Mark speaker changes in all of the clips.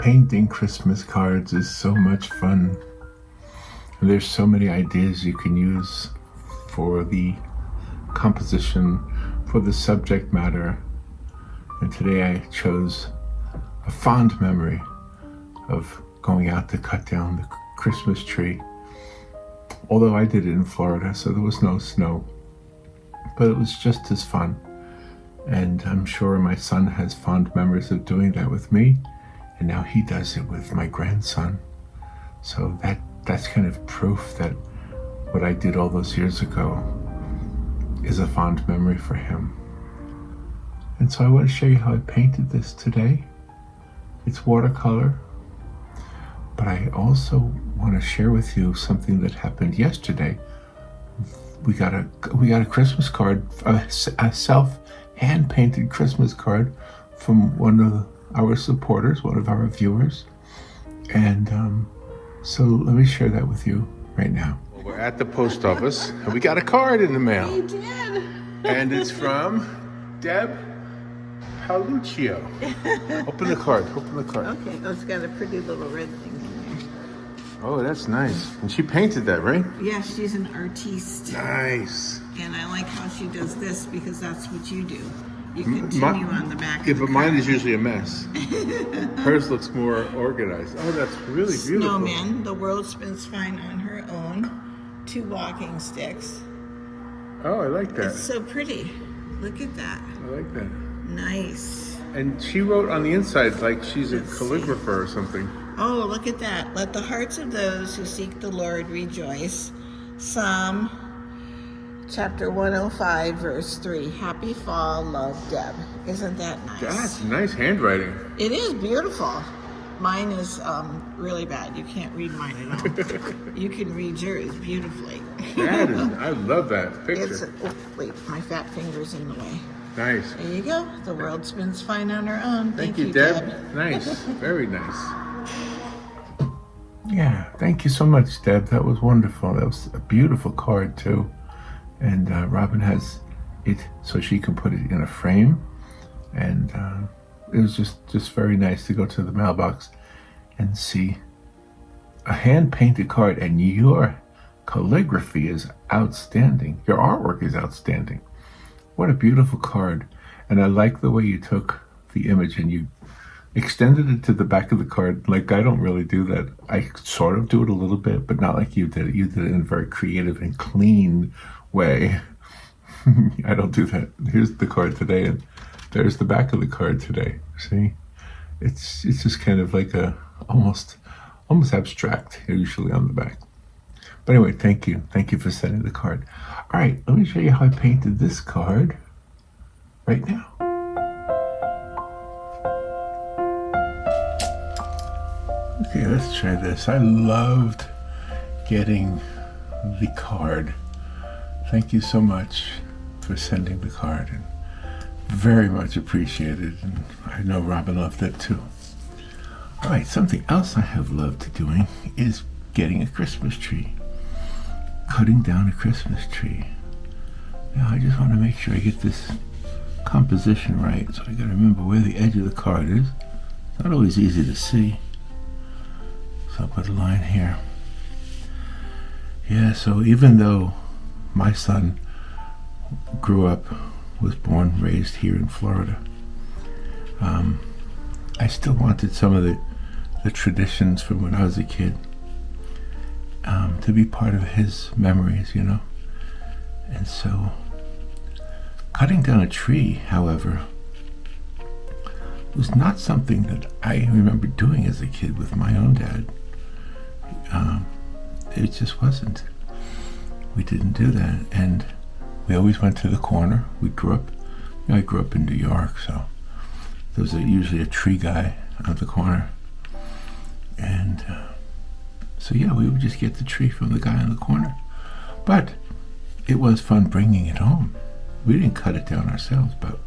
Speaker 1: Painting Christmas cards is so much fun. There's so many ideas you can use for the composition, for the subject matter. And today I chose a fond memory of going out to cut down the Christmas tree. Although I did it in Florida, so there was no snow. But it was just as fun. And I'm sure my son has fond memories of doing that with me. And now he does it with my grandson. So that's kind of proof that what I did all those years ago is a fond memory for him. And so I want to show you how I painted this today. It's watercolor. But I also want to share with you something that happened yesterday. We got a Christmas card, a hand-painted Christmas card from one of our supporters, one of our viewers. And so let me share that with you right now. Well, we're at the post office and we got a card in the mail.
Speaker 2: We did.
Speaker 1: And it's from Deb Paluccio. Open the card, open the card.
Speaker 2: Okay, oh, it's got a pretty little red thing in there.
Speaker 1: Oh, that's nice. And she painted that, right?
Speaker 2: Yeah, she's an artiste.
Speaker 1: Nice.
Speaker 2: And I like how she does this because that's what you do. You continue on the back.
Speaker 1: Yeah,
Speaker 2: of the
Speaker 1: but mine
Speaker 2: card.
Speaker 1: is usually a mess. Hers looks more organized. Oh, that's really beautiful.
Speaker 2: Snowman, the world spins fine on her own. 2 walking sticks.
Speaker 1: Oh, I like that.
Speaker 2: It's so pretty. Look at that.
Speaker 1: I like that.
Speaker 2: Nice.
Speaker 1: And she wrote on the inside like she's
Speaker 2: Let's
Speaker 1: a calligrapher or something.
Speaker 2: Oh, look at that. Let the hearts of those who seek the Lord rejoice. Psalm chapter 105, verse 3. Happy fall, love, Deb. Isn't that nice?
Speaker 1: That's nice handwriting.
Speaker 2: It is beautiful. Mine is really bad. You can't read mine at all. You can read yours beautifully.
Speaker 1: That is, I love that picture.
Speaker 2: Wait, my fat finger's in the way.
Speaker 1: Nice.
Speaker 2: There you go. The world spins fine on her own.
Speaker 1: Thank you, Deb. Nice. Very nice. Yeah, thank you so much, Deb. That was wonderful. That was a beautiful card, too. And Robin has it so she can put it in a frame. And it was just very nice to go to the mailbox and see a hand-painted card. And your calligraphy is outstanding. Your artwork is outstanding. What a beautiful card. And I like the way you took the image and you extended it to the back of the card. Like, I don't really do that. I sort of do it a little bit, but not like you did it. You did it in a very creative and clean way. I don't do that. Here's the card today, and there's the back of the card today. See? It's just kind of like a almost abstract, usually on the back. But anyway, thank you. Thank you for sending the card. All right, let me show you how I painted this card right now. Okay, let's try this. I loved getting the card. Thank you so much for sending the card, and very much appreciated. And I know Robin loved it too. All right, something else I have loved doing is getting a Christmas tree. Cutting down a Christmas tree. Now I just want to make sure I get this composition right, so I got to remember where the edge of the card is. It's not always easy to see. So I'll put a line here. Yeah, so even though my son was born, raised here in Florida, I still wanted some of the traditions from when I was a kid to be part of his memories, you know. And so cutting down a tree, however, was not something that I remember doing as a kid with my own dad. It just wasn't. We didn't do that, and we always went to the corner. We grew up, you know, I grew up in New York, so there was usually a tree guy at the corner. And so yeah, we would just get the tree from the guy in the corner. But it was fun bringing it home. We didn't cut it down ourselves, but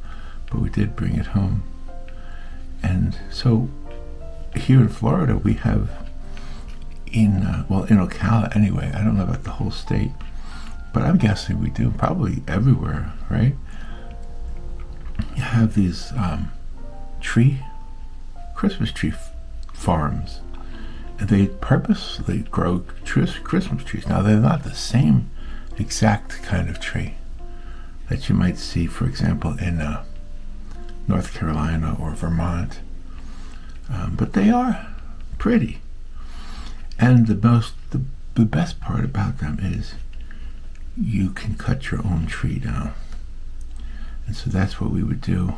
Speaker 1: we did bring it home. And so here in Florida, we have in Ocala anyway, I don't know about the whole state, but I'm guessing we do, probably everywhere, right? You have these Christmas tree farms, and they purposely grow Christmas trees. Now, they're not the same exact kind of tree that you might see, for example, in North Carolina or Vermont, but they are pretty. And the best part about them is you can cut your own tree down. And so that's what we would do.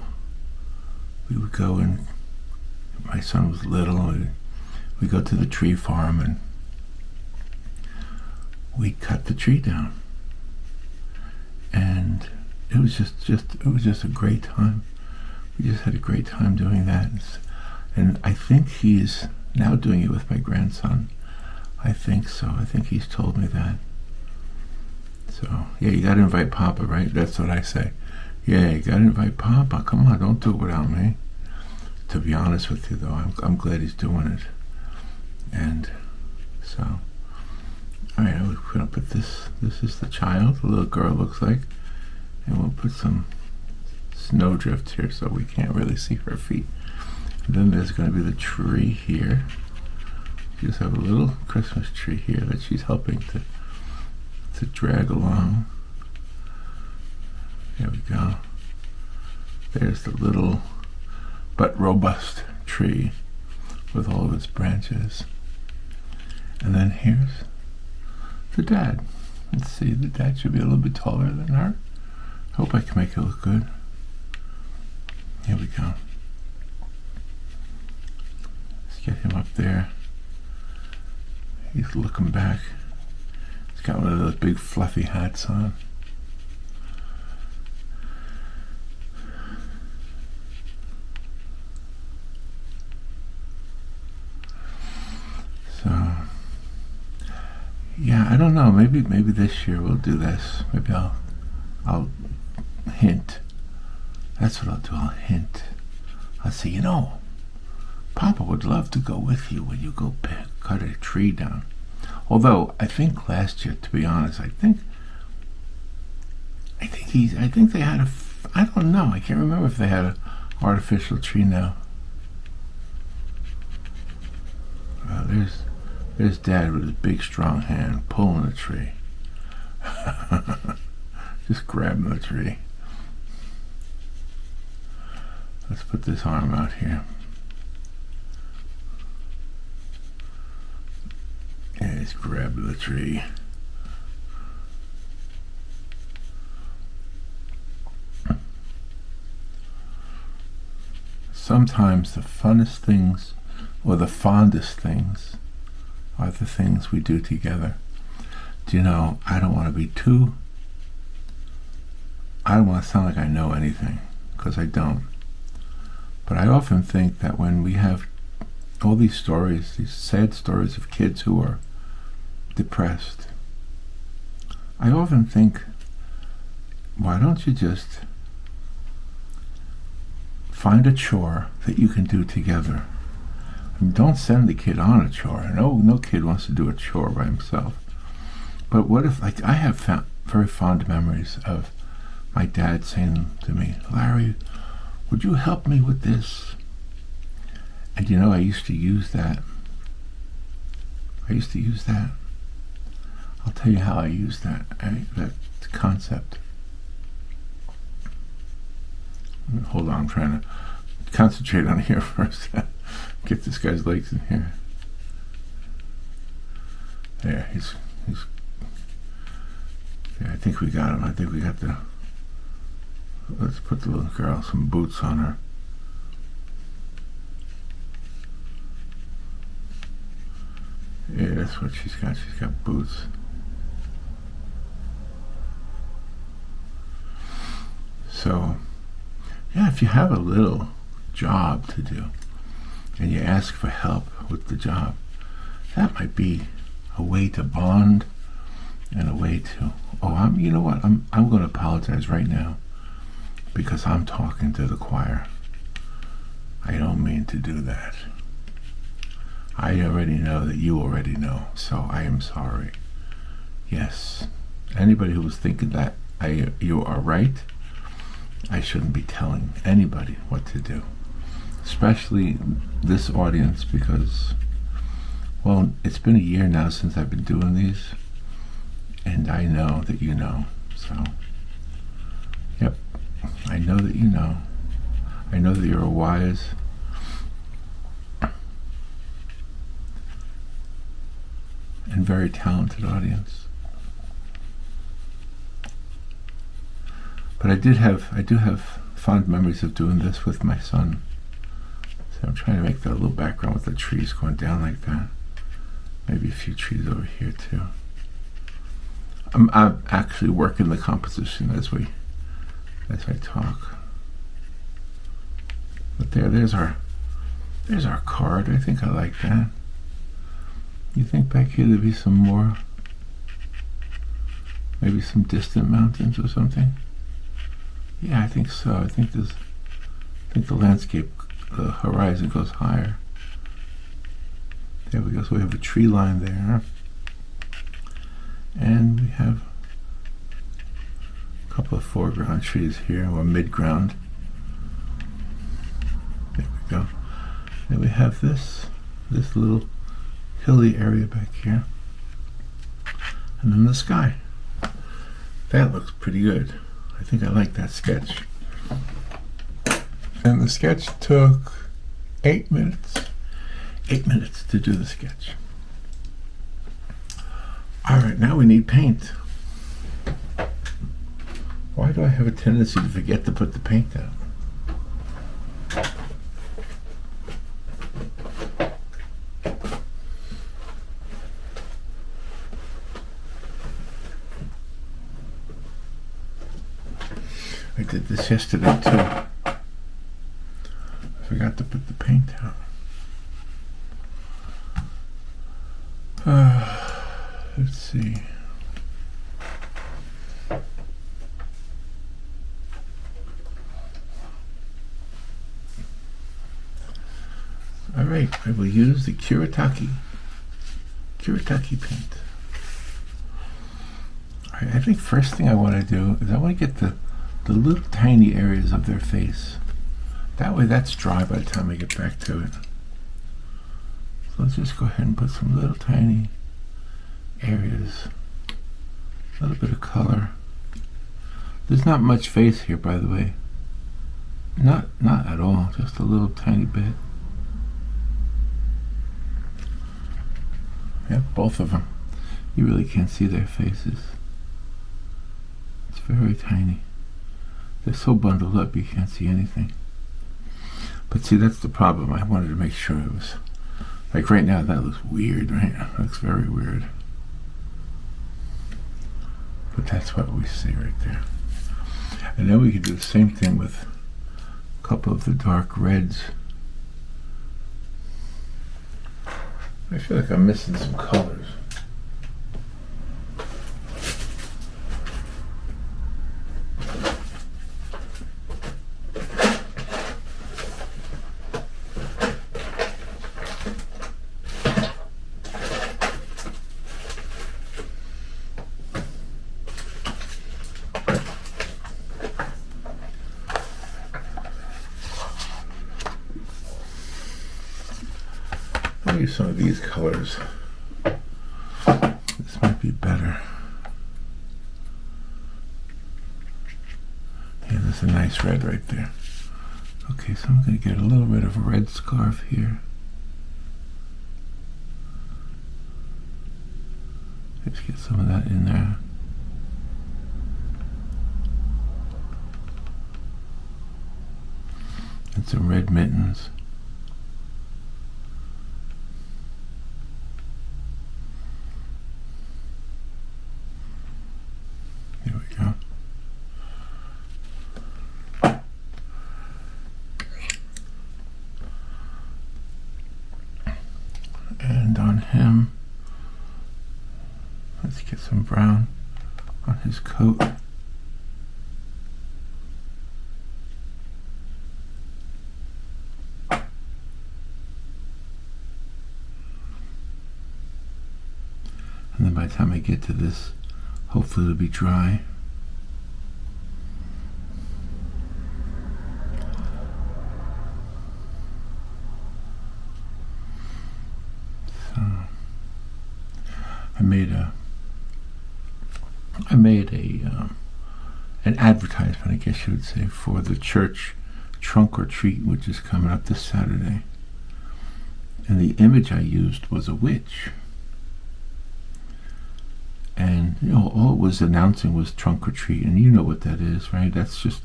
Speaker 1: We would go, and my son was little, we'd go to the tree farm and we'd cut the tree down. And it was just a great time. We just had a great time doing that. And I think he's now doing it with my grandson. I think so. I think he's told me that. So, yeah, you got to invite Poppa, right? That's what I say. Yeah, you got to invite Poppa. Come on, don't do it without me. To be honest with you, though, I'm glad he's doing it. And so, all right, we're going to put this is the child, the little girl looks like. And we'll put some snowdrift here so we can't really see her feet. And then there's going to be the tree here. You just have a little Christmas tree here that she's helping to drag along. There we go. There's the little but robust tree with all of its branches. And then here's the dad. Let's see, the dad should be a little bit taller than her. Hope I can make it look good. Here we go. Let's get him up there. He's looking back. He's got one of those big fluffy hats on. So, yeah, I don't know. Maybe this year we'll do this. Maybe I'll hint. That's what I'll do. I'll hint. I'll say, Poppa would love to go with you when you go cut a tree down. Although I think last year, to be honest, I think they had I don't know. I can't remember if they had an artificial tree now. There's Dad with his big strong hand pulling the tree. Just grabbing the tree. Let's put this arm out here. Yeah, he's grabbing the tree. Sometimes the funnest things or the fondest things are the things we do together. Do you know, I don't want to sound like I know anything, because I don't. But I often think that when we have all these stories, these sad stories of kids who are depressed, I often think, why don't you just find a chore that you can do together? I mean, don't send the kid on a chore. No kid wants to do a chore by himself. But what if, I have very fond memories of my dad saying to me, Larry, would you help me with this? And I used to use that. I'll tell you how I used that concept. Hold on, I'm trying to concentrate on here first. Get this guy's legs in here. There, he's yeah, I think we got him. I think we got let's put the little girl some boots on her. Yeah, that's what she's got. She's got boots. So, yeah, if you have a little job to do and you ask for help with the job, that might be a way to bond and a way to, you know what, I'm going to apologize right now because I'm talking to the choir. I don't mean to do that. I already know that you already know, so I am sorry. Yes, anybody who was thinking that you are right, I shouldn't be telling anybody what to do. especially this audience, because, well, it's been a year now since I've been doing these, and I know that you know. So, yep, I know that you know. I know that you're a wise and very talented audience. But I do have fond memories of doing this with my son. So I'm trying to make that little background with the trees going down like that. Maybe a few trees over here too. I'm actually working the composition as I talk. But there's our card. I think I like that. You think back here there'd be some more, maybe some distant mountains or something? Yeah, I think so. I think the landscape, the horizon goes higher. There we go. So we have a tree line there. And we have a couple of foreground trees here, or mid-ground. There we go. And we have this little hilly area back here. And then the sky. That looks pretty good. I think I like that sketch. And the sketch took 8 minutes. 8 minutes to do the sketch. Alright, now we need paint. Why do I have a tendency to forget to put the paint down? I did this yesterday too. I forgot to put the paint down. Let's see. All right, I will use the Kuretake paint. All right, I think first thing I want to do is I want to get the little tiny areas of their face. That way that's dry by the time I get back to it. So let's just go ahead and put some little tiny areas. A little bit of color. There's not much face here, by the way. Not at all, just a little tiny bit. Yep, both of them. You really can't see their faces. It's very tiny. They're so bundled up you can't see anything. But see, that's the problem. I wanted to make sure it was, like right now, that looks weird, right? That looks very weird. But that's what we see right there. And then we can do the same thing with a couple of the dark reds. I feel like I'm missing some colors. I'll use some of these colors. This might be better. Yeah, there's a nice red right there. Okay, so I'm going to get a little bit of a red scarf here. Let's get some of that in there. And some red mittens. There we go. And on him, let's get some brown on his coat. And then by the time I get to this, hopefully it'll be dry. I made an advertisement, I guess you would say, for the church trunk or treat, which is coming up this Saturday. And the image I used was a witch. And, all it was announcing was trunk or treat, and you know what that is, right? That's just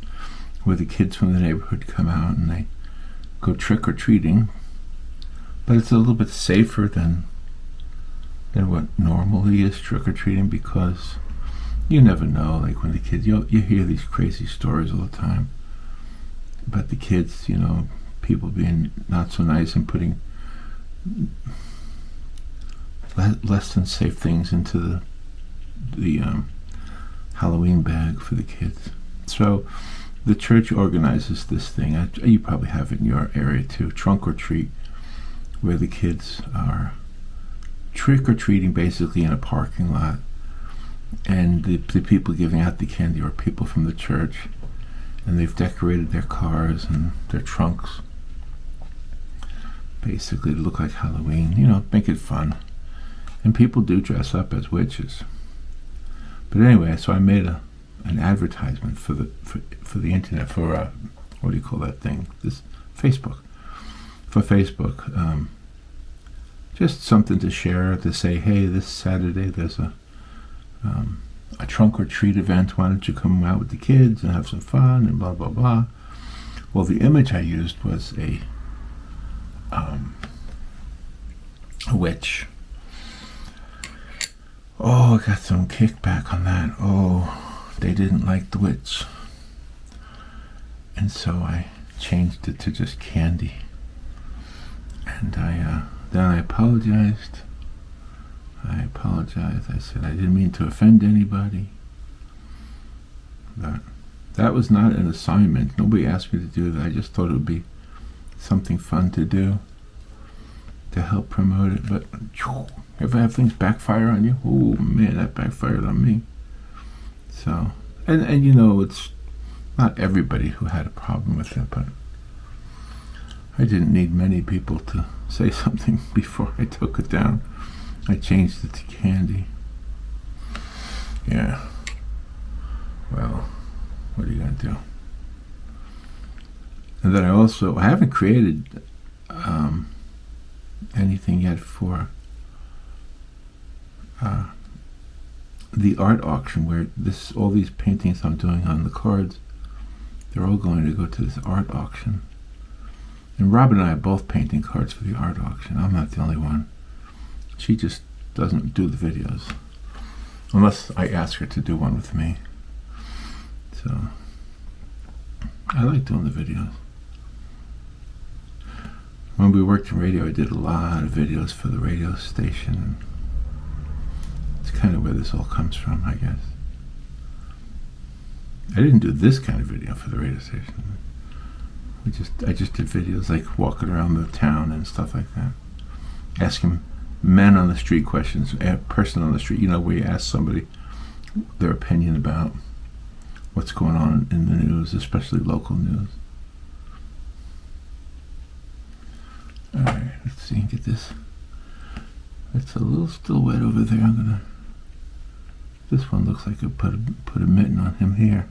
Speaker 1: where the kids from the neighborhood come out and they go trick or treating. But it's a little bit safer than what normally is trick or treating, because you never know. Like when the kids, you hear these crazy stories all the time about the kids, people being not so nice and putting less than safe things into the Halloween bag for the kids. So the church organizes this thing. You probably have it in your area too, trunk or treat, where the kids are trick-or-treating basically in a parking lot, and the people giving out the candy are people from the church, and they've decorated their cars and their trunks basically to look like Halloween, make it fun. And people do dress up as witches. But anyway, so I made an advertisement for the internet, for what do you call that thing? This Facebook. For Facebook, just something to share, to say, hey, this Saturday there's a trunk or treat event. Why don't you come out with the kids and have some fun and blah blah blah. Well, the image I used was a witch. Oh, I got some kickback on that. Oh, they didn't like the witch, and so I changed it to just candy. And then I apologized. I said I didn't mean to offend anybody. That was not an assignment. Nobody asked me to do that. I just thought it would be something fun to do to help promote it. But ever have things backfire on you? Oh man, that backfired on me. So, and it's not everybody who had a problem with it, but I didn't need many people to say something before I took it down. I changed it to candy. Yeah. Well, what are you going to do? And then I haven't created anything yet for the art auction, where all these paintings I'm doing on the cards, they're all going to go to this art auction. And Robin and I are both painting cards for the art auction. I'm not the only one. She just doesn't do the videos unless I ask her to do one with me. So I like doing the videos. When we worked in radio, I did a lot of videos for the radio station. It's kind of where this all comes from, I guess. I didn't do this kind of video for the radio station. I just did videos like walking around the town and stuff like that, asking men on the street questions, a person on the street, where you ask somebody their opinion about what's going on in the news, especially local news. All right, let's see, get this. It's a little still wet over there. This one looks like I put a mitten on him here.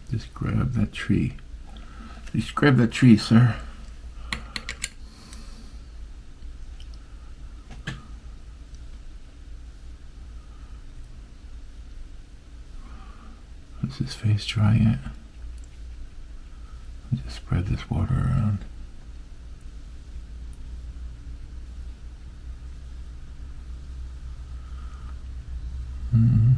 Speaker 1: Just grab that tree. Just grab that tree, sir. Is his face dry yet? I'll just spread this water around. Mm-hmm.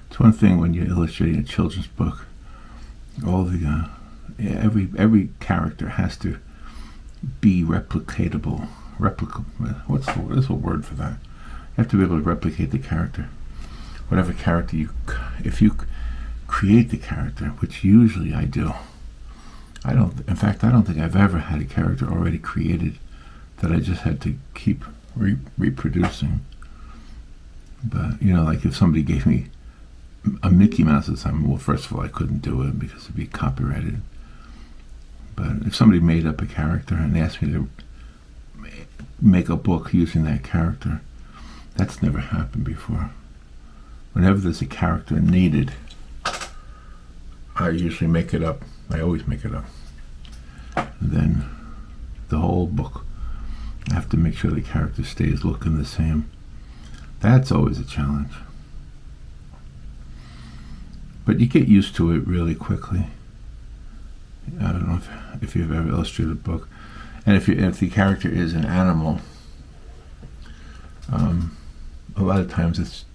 Speaker 1: It's one thing when you're illustrating a children's book, all the every character has to be replicatable. What's a word for that? You have to be able to replicate the character. Whatever character if you create the character, which usually I do. In fact, I don't think I've ever had a character already created that I just had to keep reproducing. But, like if somebody gave me a Mickey Mouse assignment, well, first of all, I couldn't do it because it'd be copyrighted. But if somebody made up a character and asked me to make a book using that character, that's never happened before. Whenever there's a character needed, I usually make it up. I always make it up. And then the whole book, I have to make sure the character stays looking the same. That's always a challenge. But you get used to it really quickly. I don't know if you've ever illustrated a book. And if the character is an animal, a lot of times it's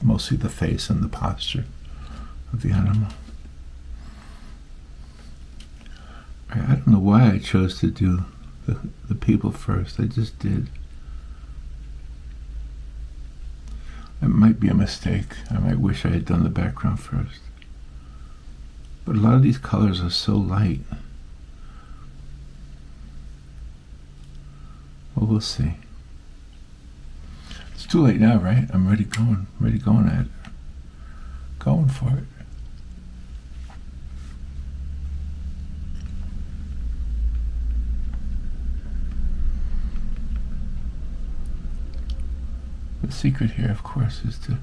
Speaker 1: mostly the face and the posture of the animal. I don't know why I chose to do the people first. I just did. It might be a mistake. I might wish I had done the background first. But a lot of these colors are so light. Well, we'll see. It's too late now, right? I'm ready going at it. Going for it. The secret here, of course, is to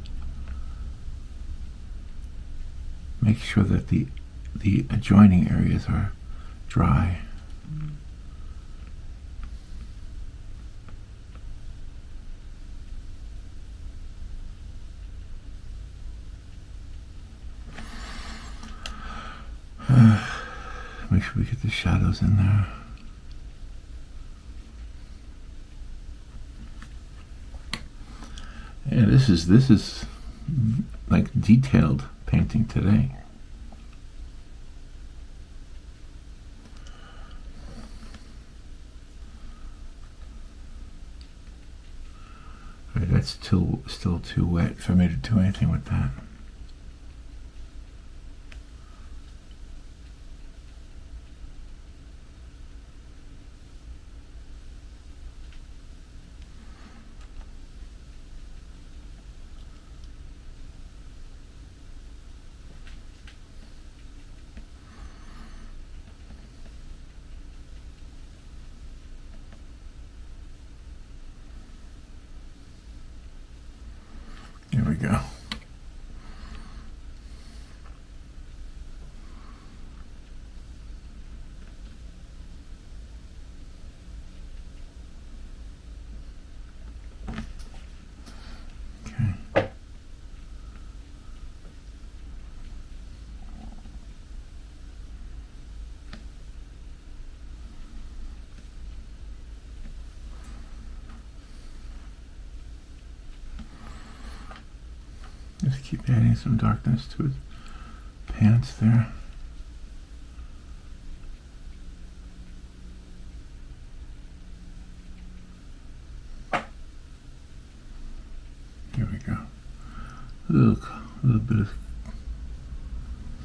Speaker 1: make sure that the adjoining areas are dry. Make sure we get the shadows in there. Yeah, this is like detailed painting today. Right, that's still too wet for me to do anything with that. There we go. Okay. Just keep adding some darkness to his pants there. Here we go. A little bit of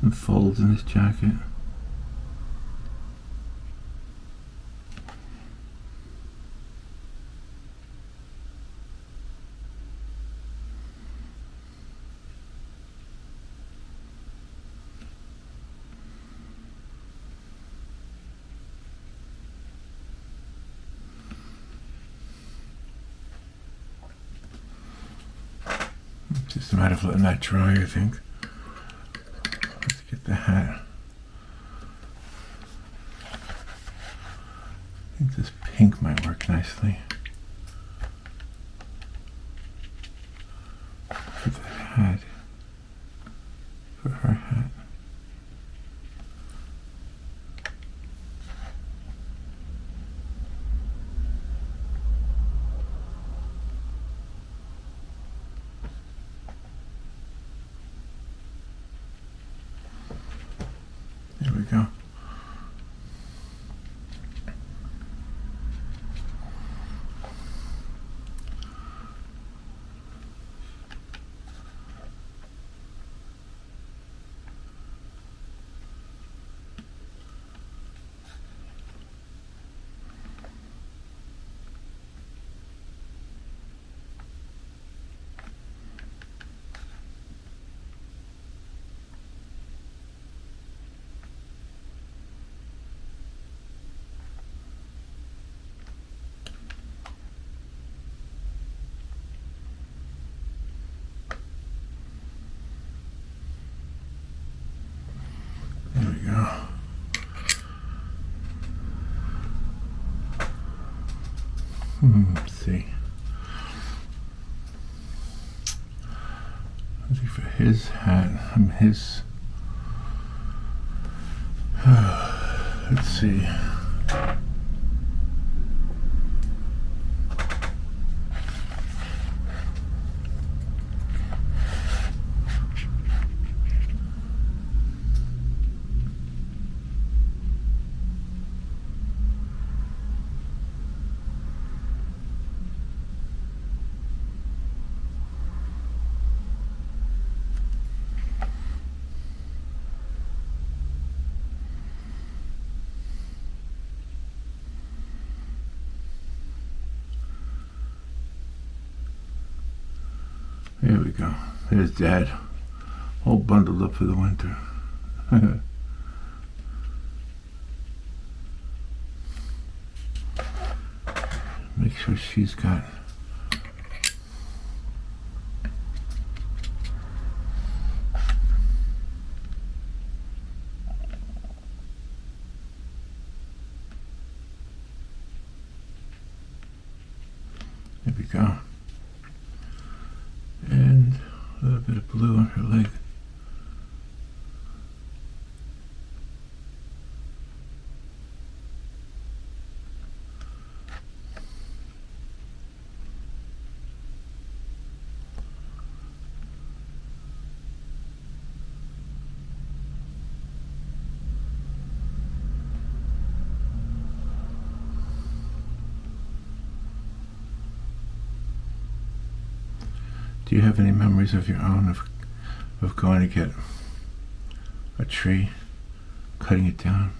Speaker 1: some folds in his jacket. Just a matter of letting that dry, I think. Let's get the hat. I think this pink might work nicely. For the hat. For her hat. There we go. Let's see. Let's see for his hat. His. Let's see. There we go. There's Dad, all bundled up for the winter. Make sure she's got there we go. And a little bit of blue on her leg. Do you have any memories of your own of going to get a tree, cutting it down?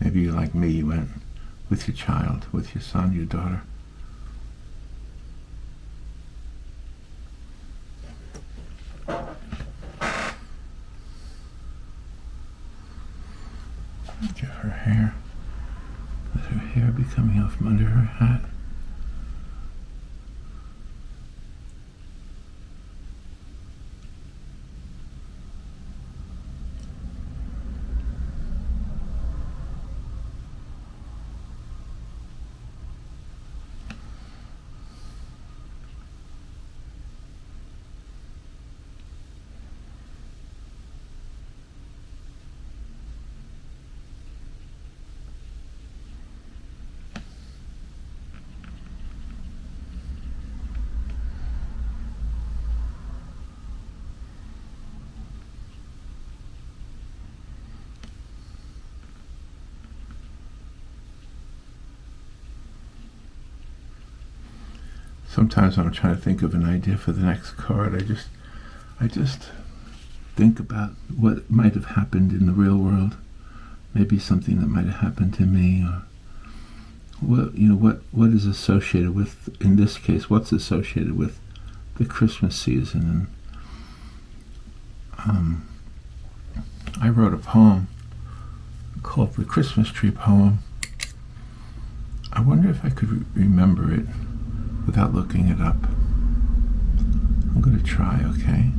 Speaker 1: Maybe you, like me, you went with your child, with your son, your daughter. Look at her hair. Let her hair be coming out from under her hat. Sometimes when I'm trying to think of an idea for the next card, I just think about what might have happened in the real world. Maybe something that might have happened to me, or what is associated with, in this case, what's associated with the Christmas season. And I wrote a poem called The Christmas Tree Poem. I wonder if I could remember it without looking it up. I'm going to try, okay?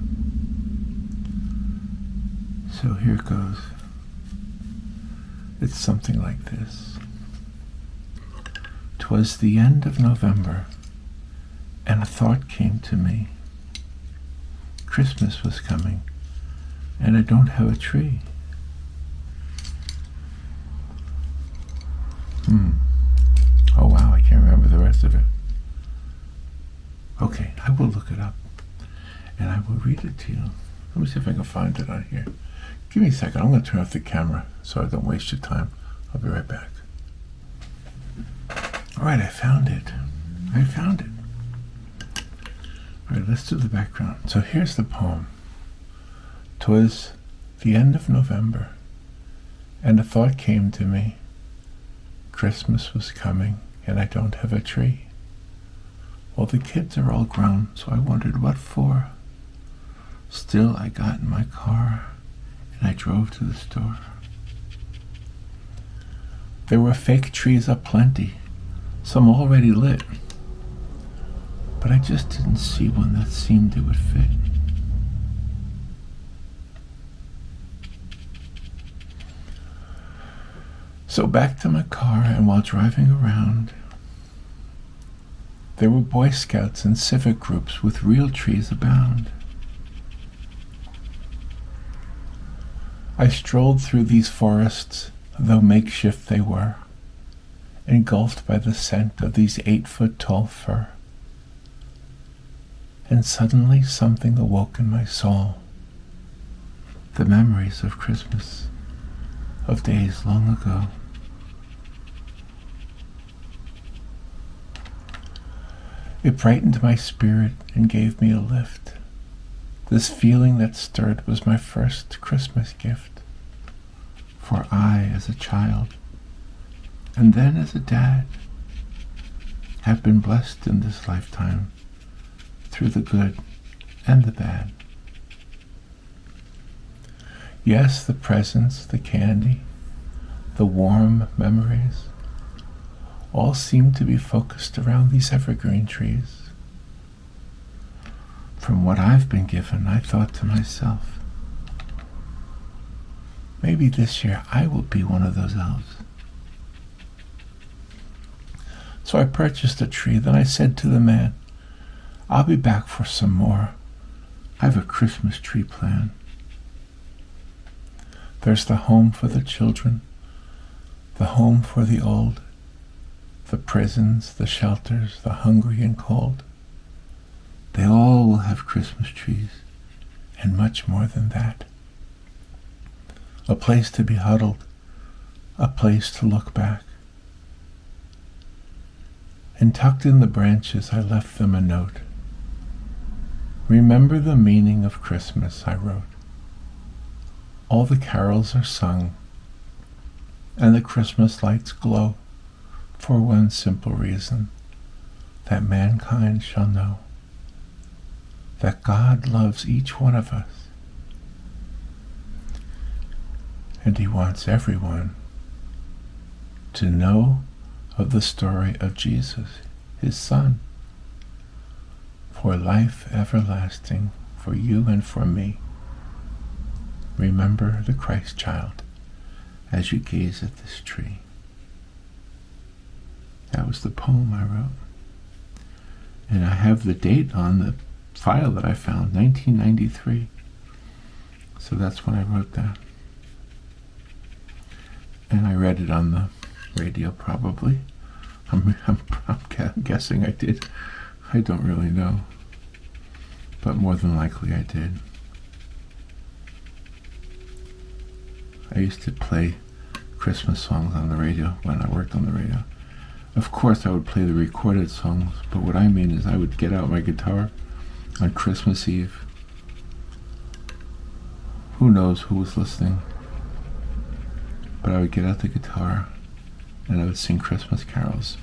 Speaker 1: So here it goes. It's something like this. 'Twas the end of November, and a thought came to me. Christmas was coming, and I don't have a tree. Oh wow, I can't remember the rest of it. Okay, I will look it up, and I will read it to you. Let me see if I can find it on here. Give me a second. I'm going to turn off the camera so I don't waste your time. I'll be right back. All right, I found it. All right, let's do the background. So here's the poem. 'Twas the end of November, and a thought came to me. Christmas was coming, and I don't have a tree. Well, the kids are all grown, so I wondered what for. Still, I got in my car, and I drove to the store. There were fake trees aplenty, some already lit, but I just didn't see one that seemed it would fit. So back to my car, and while driving around, there were Boy Scouts and civic groups with real trees abound. I strolled through these forests, though makeshift they were, engulfed by the scent of these 8-foot-tall fir. And suddenly something awoke in my soul. The memories of Christmas, of days long ago. It brightened my spirit and gave me a lift. This feeling that stirred was my first Christmas gift. For I, as a child, and then as a dad, have been blessed in this lifetime through the good and the bad. Yes, the presents, the candy, the warm memories, all seem to be focused around these evergreen trees. From what I've been given, I thought to myself, maybe this year I will be one of those elves. So I purchased a tree. Then I said to the man, I'll be back for some more. I have a Christmas tree plan. There's the home for the children, the home for the old, the prisons, the shelters, the hungry and cold. They all will have Christmas trees, and much more than that. A place to be huddled, a place to look back. And tucked in the branches, I left them a note. Remember the meaning of Christmas, I wrote. All the carols are sung, and the Christmas lights glow for one simple reason, that mankind shall know that God loves each one of us, and He wants everyone to know of the story of Jesus, His Son, for life everlasting for you and for me. Remember the Christ child as you gaze at this tree. That was the poem I wrote. And I have the date on the file that I found, 1993. So that's when I wrote that. And I read it on the radio, probably. I'm guessing I did. I don't really know. But more than likely I did. I used to play Christmas songs on the radio when I worked on the radio. Of course I would play the recorded songs, but what I mean is I would get out my guitar on Christmas Eve. Who knows who was listening? But I would get out the guitar and I would sing Christmas carols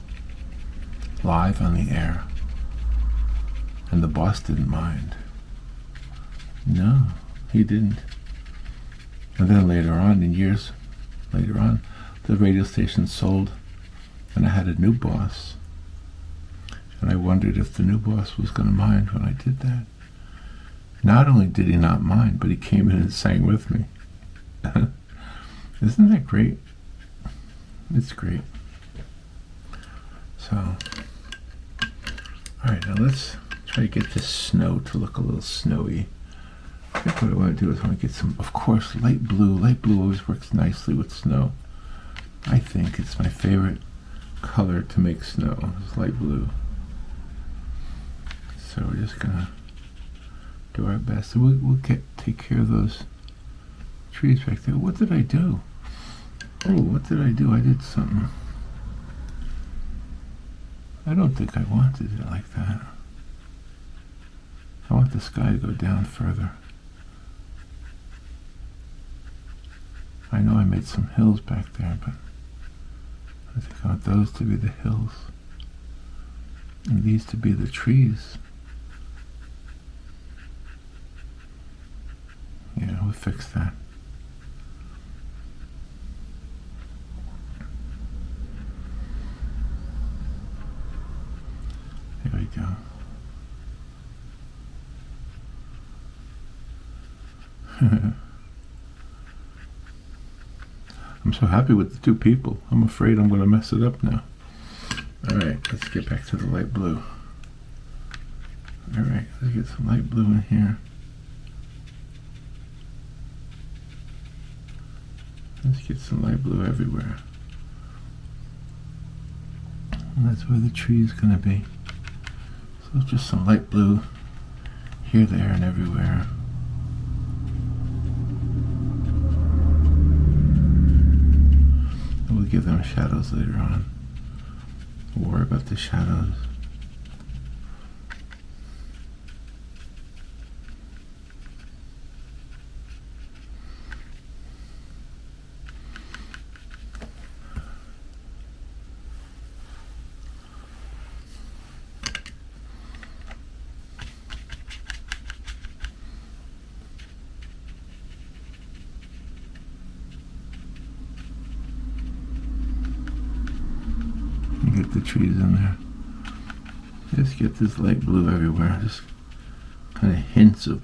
Speaker 1: live on the air. And the boss didn't mind. No, he didn't. And then later on, years later on, the radio station sold and I had a new boss. And I wondered if the new boss was going to mind when I did that. Not only did he not mind, but he came in and sang with me. Isn't that great? It's great. So, alright, now let's try to get this snow to look a little snowy. I think what I want to do is I want to get some, of course, light blue. Light blue always works nicely with snow. I think it's my favorite color to make snow, is light blue. So we're just gonna do our best. So we'll take care of those trees back there. What did I do? Oh, what did I do? I did something. I don't think I wanted it like that. I want the sky to go down further. I know I made some hills back there, but I think I want those to be the hills and these to be the trees. Yeah, we'll fix that. There we go. I'm so happy with the 2 people. I'm afraid I'm going to mess it up now. Alright, let's get back to the light blue. Alright, let's get some light blue in here. Let's get some light blue everywhere. And that's where the tree is going to be. So just some light blue here, there, and everywhere. And we'll give them shadows later on. We'll worry about the shadows. Get the trees in there. Just get this light blue everywhere. Just kind of hints of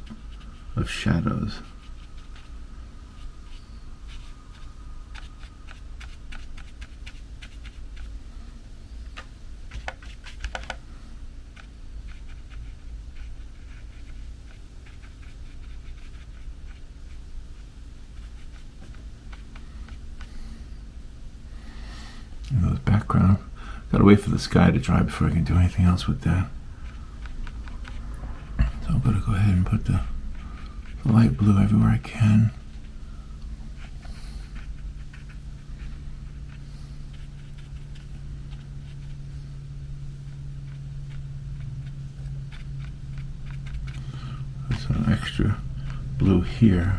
Speaker 1: shadows. And those background. Gotta wait for the sky to dry before I can do anything else with that. So I'm gonna go ahead and put the light blue everywhere I can. Put some extra blue here.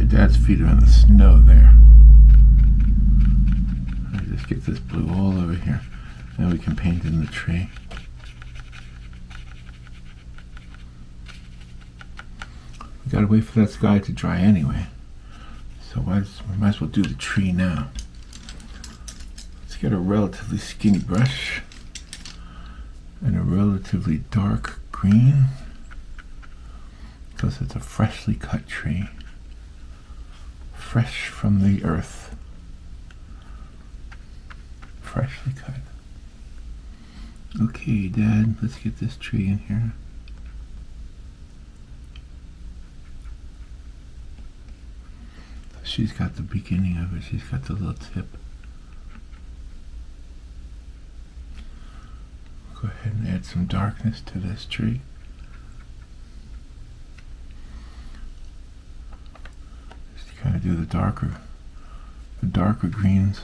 Speaker 1: Dad's feet are in the snow there. I just get this blue all over here. Now we can paint in the tree. We gotta wait for that sky to dry anyway. So we might as well do the tree now. Let's get a relatively skinny brush and a relatively dark green because it's a freshly cut tree. Fresh from the earth. Freshly cut. Okay, Dad, let's get this tree in here. She's got the beginning of it. She's got the little tip. Go ahead and add some darkness to this tree. Kind of do the darker greens.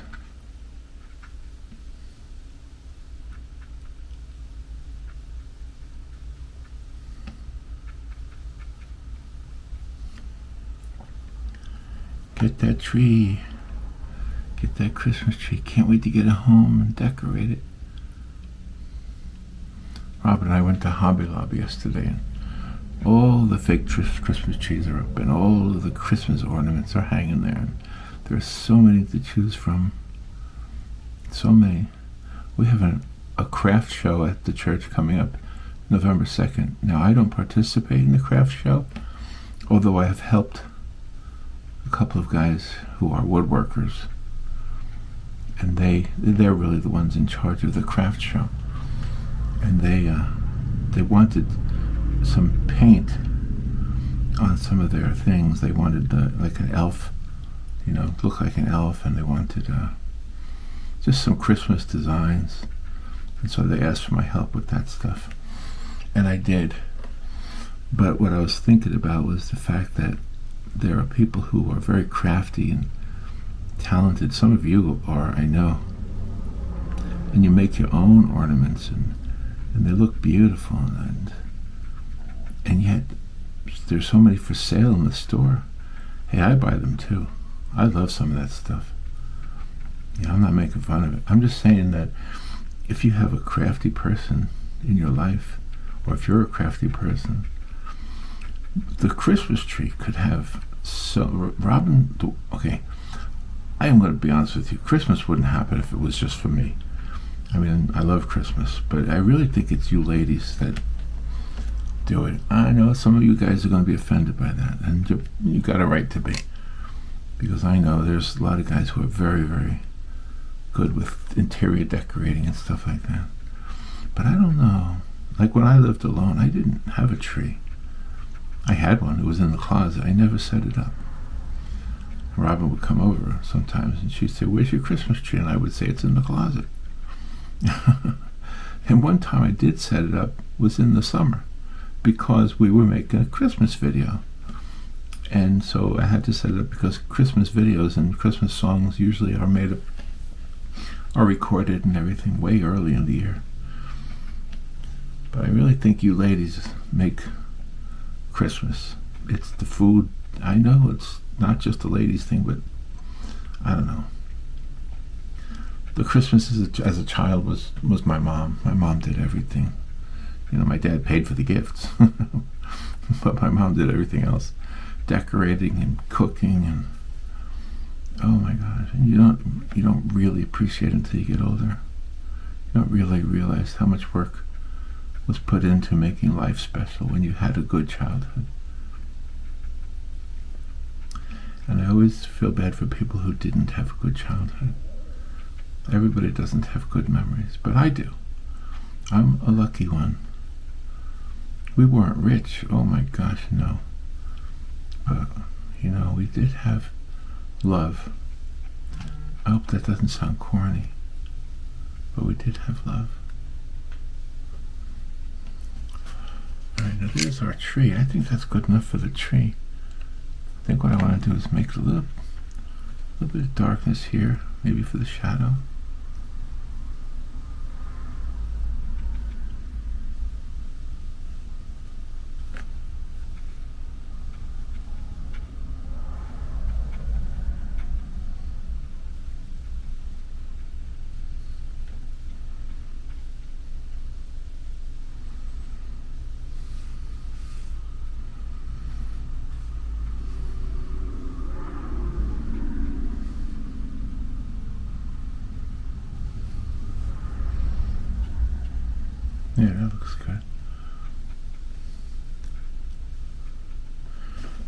Speaker 1: Get that tree. Get that Christmas tree. Can't wait to get it home and decorate it. Rob and I went to Hobby Lobby yesterday, and all the fake Christmas trees are up, and all of the Christmas ornaments are hanging there. And there's so many to choose from. So many. We have a craft show at the church coming up November 2nd. Now, I don't participate in the craft show, although I have helped a couple of guys who are woodworkers. And they're really the ones in charge of the craft show. And they wanted some paint on some of their things. They wanted like an elf, look like an elf, and they wanted just some Christmas designs. And so they asked for my help with that stuff, and I did. But what I was thinking about was the fact that there are people who are very crafty and talented. Some of you are, I know, and you make your own ornaments, and they look beautiful, and yet there's so many for sale in the store. Hey, I buy them too. I love some of that stuff. I'm not making fun of it. I'm just saying that if you have a crafty person in your life, or if you're a crafty person, the Christmas tree could have okay, I am going to be honest with you. Christmas wouldn't happen if it was just for me. I mean, I love Christmas, but I really think it's you ladies that do it. I know some of you guys are going to be offended by that, and you got a right to be, because I know there's a lot of guys who are very, very good with interior decorating and stuff like that. But I don't know. Like when I lived alone, I didn't have a tree. I had one. It was in the closet. I never set it up. Robin would come over sometimes, and she'd say, "Where's your Christmas tree?" And I would say, "It's in the closet." And one time I did set it up was in the summer, because we were making a Christmas video. And so I had to set it up because Christmas videos and Christmas songs usually are recorded and everything way early in the year. But I really think you ladies make Christmas. It's the food. I know it's not just a ladies thing, but I don't know. The Christmas as a child was my mom. My mom did everything. You know, my dad paid for the gifts, but my mom did everything else, decorating and cooking, and oh my gosh! And you don't really appreciate it until you get older. You don't really realize how much work was put into making life special when you had a good childhood. And I always feel bad for people who didn't have a good childhood. Everybody doesn't have good memories, but I do. I'm a lucky one. We weren't rich, oh my gosh, no. But, you know, we did have love. I hope that doesn't sound corny, but we did have love. Alright, now there's our tree. I think that's good enough for the tree. I think what I want to do is make a little bit of darkness here, maybe for the shadow. Yeah, that looks good.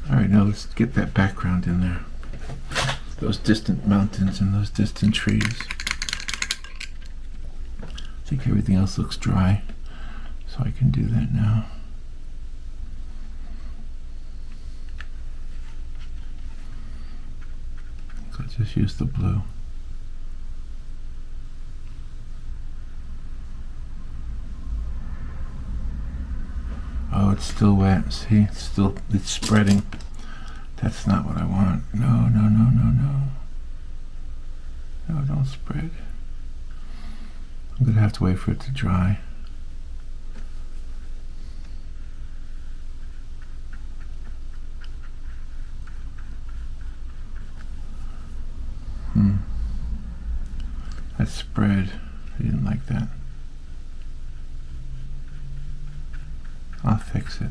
Speaker 1: Alright, now let's get that background in there. Those distant mountains and those distant trees. I think everything else looks dry, so I can do that now. So let's just use the blue. Oh, it's still wet. See, it's spreading. That's not what I want. No, no, no, no, no. No, don't spread. I'm gonna have to wait for it to dry. That spread. I didn't like that. I'll fix it.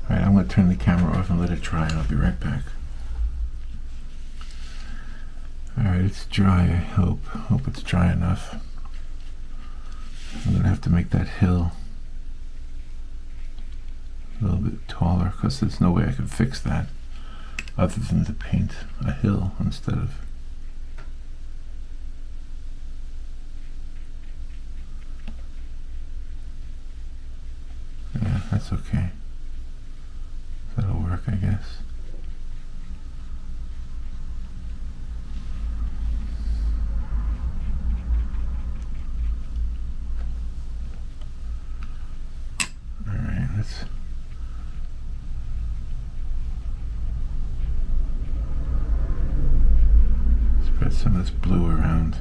Speaker 1: Alright, I'm going to turn the camera off and let it dry, and I'll be right back. Alright, it's dry, I hope. Hope it's dry enough. I'm going to have to make that hill a little bit taller, because there's no way I can fix that other than to paint a hill instead of... Yeah, that's okay. That'll work, I guess. Alright, let's spread some of this blue around.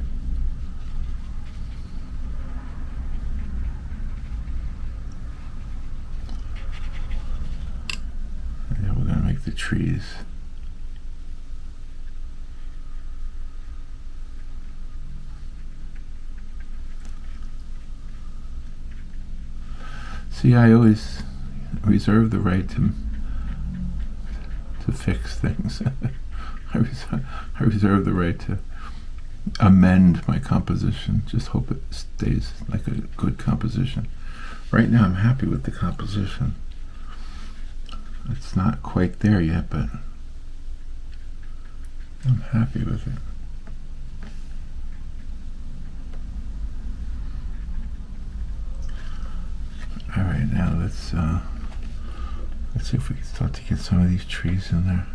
Speaker 1: The trees. See, I always reserve the right to fix things. I reserve the right to amend my composition. Just hope it stays like a good composition. Right now I'm happy with the composition. It's not quite there yet, but I'm happy with it. All right, now let's see if we can start to get some of these trees in there.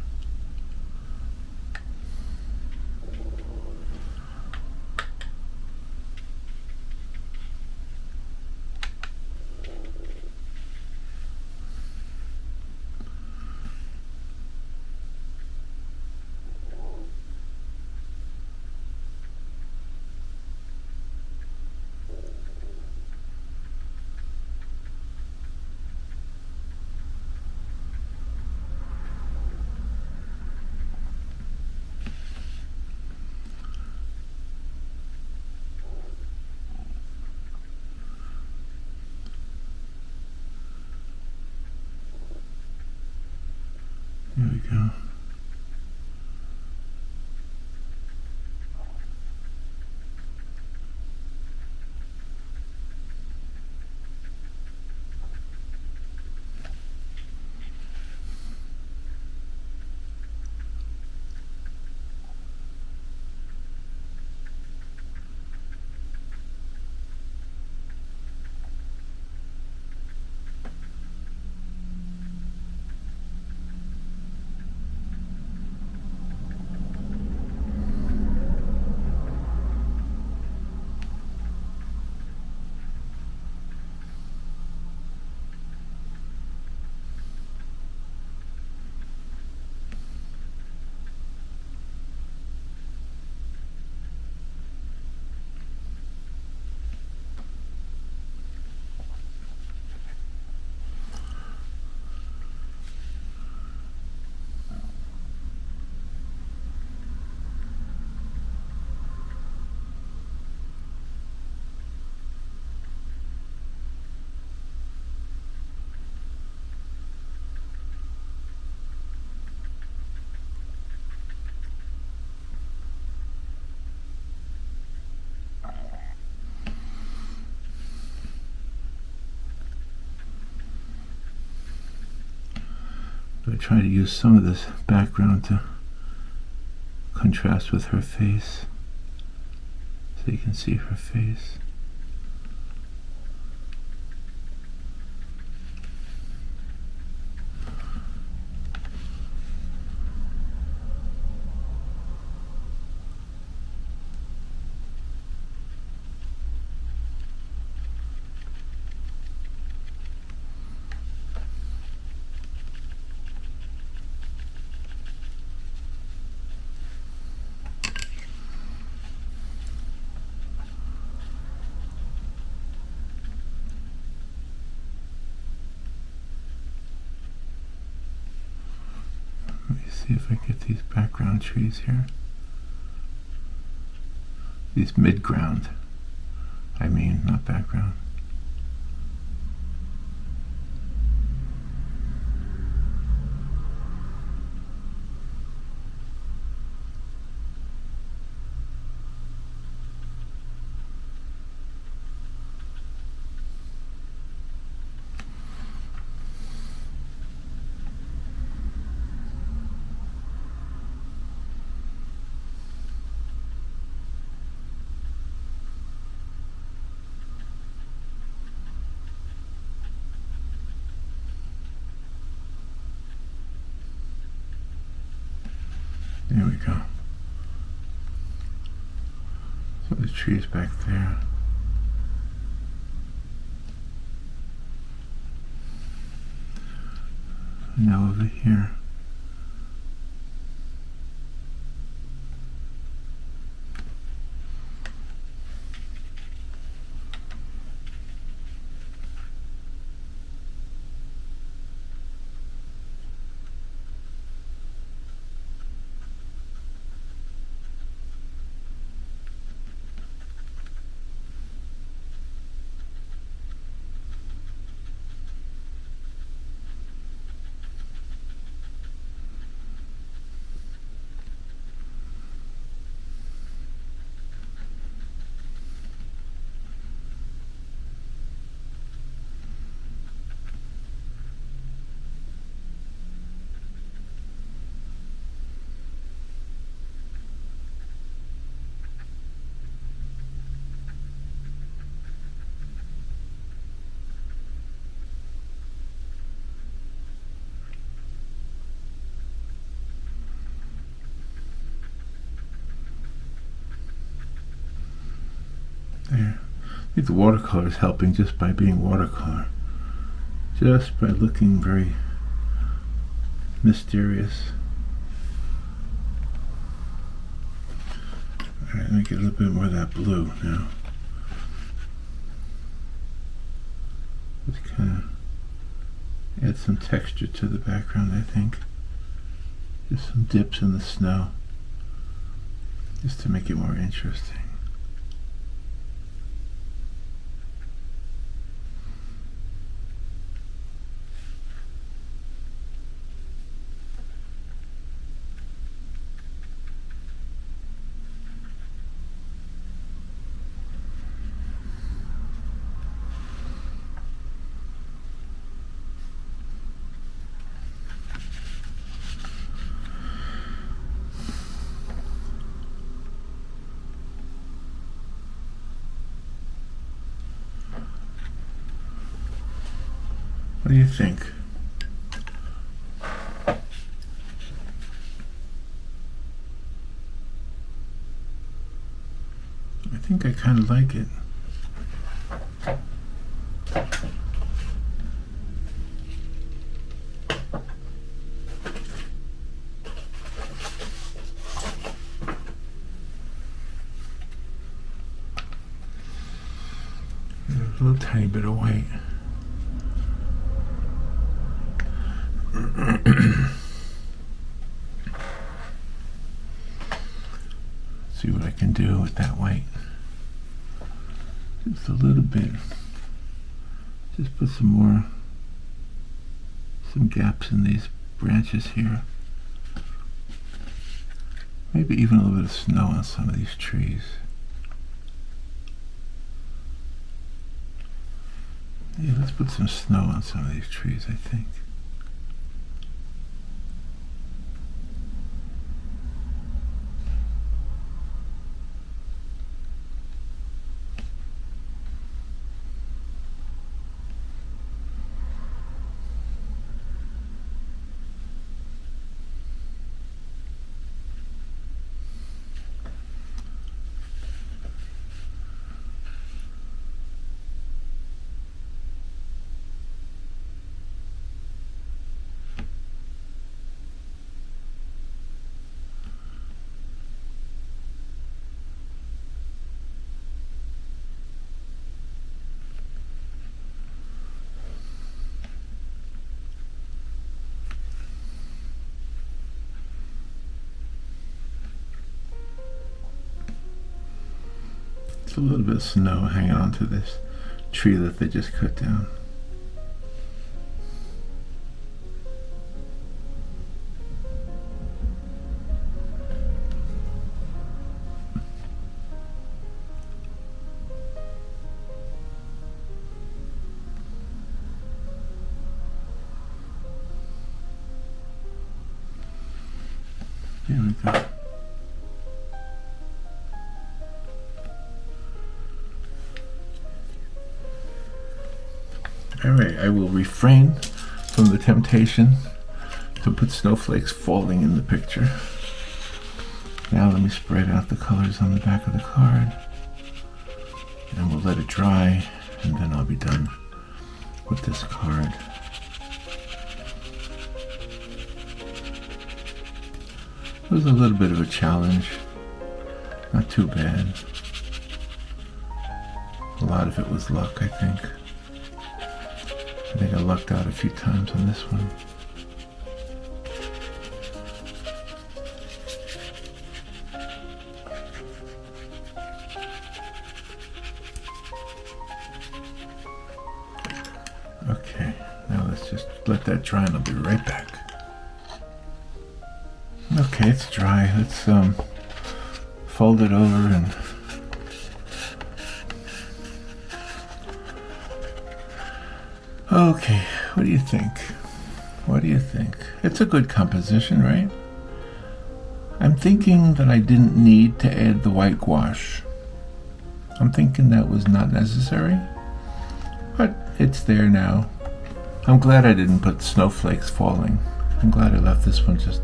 Speaker 1: There we go. I try to use some of this background to contrast with her face, so you can see her face. Let me see if I get these background trees here. These midground, I mean, not background. There we go. So the tree's back there. And now over here. there. I think the watercolor is helping just by being watercolor. Just by looking very mysterious. Alright, let me get a little bit more of that blue now. Just kind of add some texture to the background, I think. Just some dips in the snow, just to make it more interesting. What do you think? I think I kind of like it. There's a little tiny bit of white. See what I can do with that white. Just a little bit. Just put some gaps in these branches here. Maybe even a little bit of snow on some of these trees. Yeah, let's put some snow on some of these trees, I think. A little bit of snow hanging onto this tree that they just cut down. There we go. Alright, I will refrain from the temptation to put snowflakes falling in the picture. Now let me spread out the colors on the back of the card, and we'll let it dry, and then I'll be done with this card. It was a little bit of a challenge, not too bad. A lot of it was luck, I think. I think I lucked out a few times on this one. Okay, now let's just let that dry and I'll be right back. Okay, it's dry. Let's fold it over and okay, what do you think? What do you think? It's a good composition, right? I'm thinking that I didn't need to add the white gouache. I'm thinking that was not necessary, but it's there now. I'm glad I didn't put snowflakes falling. I'm glad I left this one just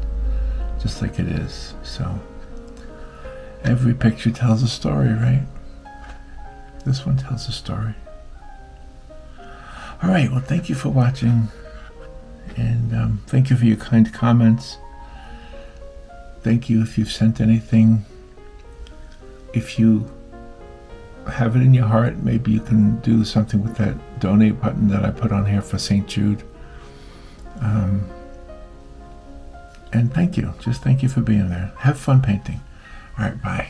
Speaker 1: like it is. So every picture tells a story, right? This one tells a story. All right, well, thank you for watching, and thank you for your kind comments. Thank you if you've sent anything. If you have it in your heart, maybe you can do something with that donate button that I put on here for St. Jude. And thank you. Just thank you for being there. Have fun painting. All right, bye.